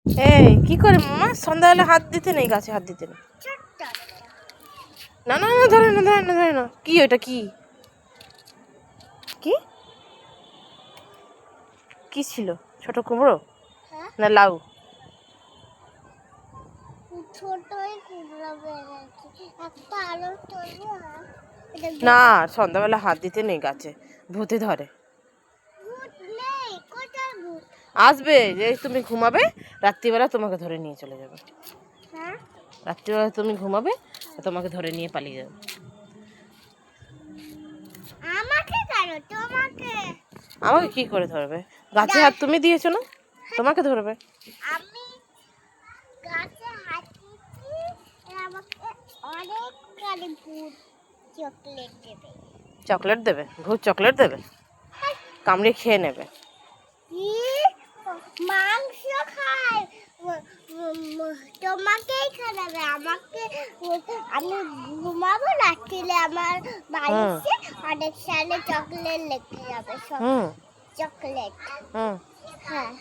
এই কি করে মামা, সন্ধ্যাবেলা হাত দিতে নেই, গাছে হাত দিতে নেই। না না না, ধরে না ধরে না ধরে না। কি ওটা, কি কি কি ছিল? ছোট কুমড়ো না লাউ? না, সন্ধ্যাবেলা হাত দিতে নেই গাছে, ভূতে ধরে। আসবে যে তুমি ঘুমাবে, রাত্রিবেলা তোমাকে ধরে নিয়ে চলে যাবে। রাত্রিবেলা তুমি ঘুমাবে, তোমাকে ধরে নিয়ে পালিয়ে যাবে। আমাকে কি করে ধরবে? গাছে হাত তুমি দিয়েছো না, তোমাকে ধরবে। চকলেট দেবে? ভূত চকলেট দেবে? কামড়ে খেয়ে নেবে। মাংস খায়, তোমাকেই খাবে আমাকে। আমি ঘুমাবো, রাত্রিলে আমার বাড়িতে অনেক সালে চকলেট লেগে যাবে। চকলেট। হ্যাঁ।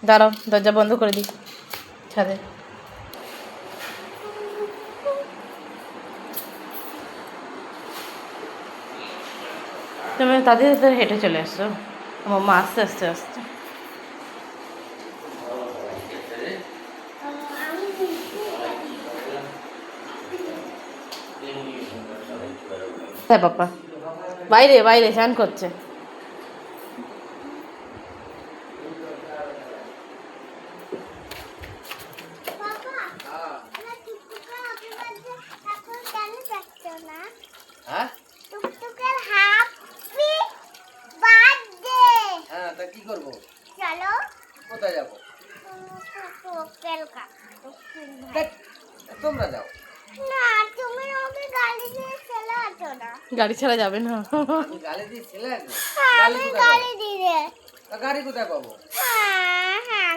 দাঁড়াও, দরজা বন্ধ করে দিই ছাদে। তুমি তাদের হেঁটে চলে আসছো, আমার মা আস্তে আস্তে আসছে। হ্যাঁ পাপা বাইরে বাইরে চান করছে। কি করবো? চলো কোথায় যাবো? তোমরা যাও না, তুমি ওকে গাড়ি দিয়ে চলে আসো না। গাড়ি ছাড়া যাবে না। আমি গাড়ি দিয়ে ছেলে আসবো? আমি গাড়ি দিয়ে। গাড়ি কোথায় পাবো? হ্যাঁ,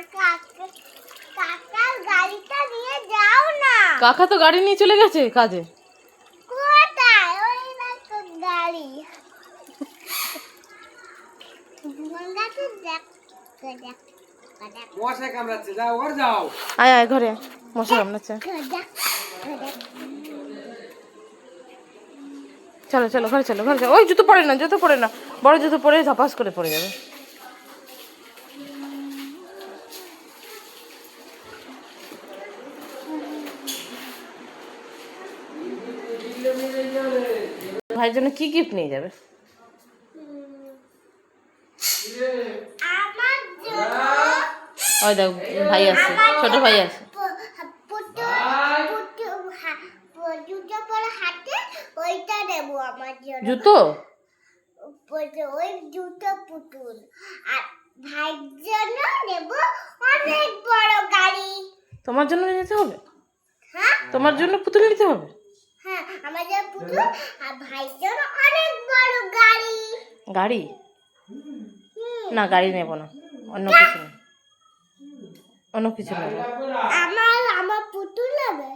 কাকার গাড়িটা নিয়ে যাও না। কাকা তো গাড়ি নিয়ে চলে গেছে কাজে। কোথায়? ওই দেখো গাড়ি। মশা কামড়াচ্ছে, যাও ঘর যাও। আয় আয় ঘরে, মশা কামড়াচ্ছে। চলো চলো ঘরে চলো, ঘরে চলো। ওই জুতো পরে না, জুতো পরে না, বড় জুতো পরে ধাপাস করে পড়ে যাবে। ভাইয়ের জন্য কি গিফট নিয়ে যাবে? ওই দেখ ভাই আছে, ছোট ভাই আছে। জুতো? ওই জুতো পুতুল। আর ভাইয়ের জন্য নেব অনেক বড় গাড়ি। তোমার জন্য নিতে হবে? হ্যাঁ, তোমার জন্য পুতুল নিতে হবে? হ্যাঁ, আমার জন্য পুতুল আর ভাইয়ের জন্য অনেক বড় গাড়ি। গাড়ি? না, গাড়ি নেব না, অন্য কিছু নেব, অন্য কিছু নেব। আমার পুতুল নেবে?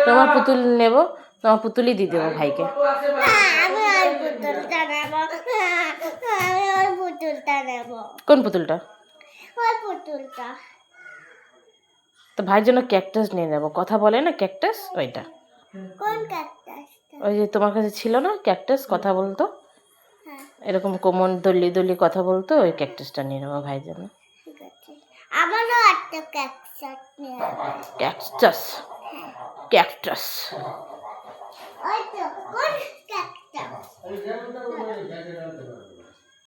তোমার পুতুল নেব, তোমার পুতুলই দিয়ে দেবো ভাইকে। আমি ওই পুতুলটা নেব। আমি ওই পুতুলটা নেব। কোন পুতুলটা? ওই পুতুলটা। তো ভাইয়ের জন্য ক্যাকটাস নিয়ে নেবো, কথা বলে না ক্যাকটাস, ওইটা। কোন ক্যাকটাসটা? ওই যে তোমার কাছে ছিল না ক্যাকটাস, কথা বলতো, হ্যাঁ, এরকম কোমর দলি দলি কথা বলতো, ওই ক্যাকটাসটা নিয়ে নেবো ভাইয়ের জন্য। ঠিক আছে। আমারও একটা ক্যাকটাস নিয়ে নেব। ক্যাকটাস? ক্যাকটাস ওই তো, কোন ক্যাকটাস?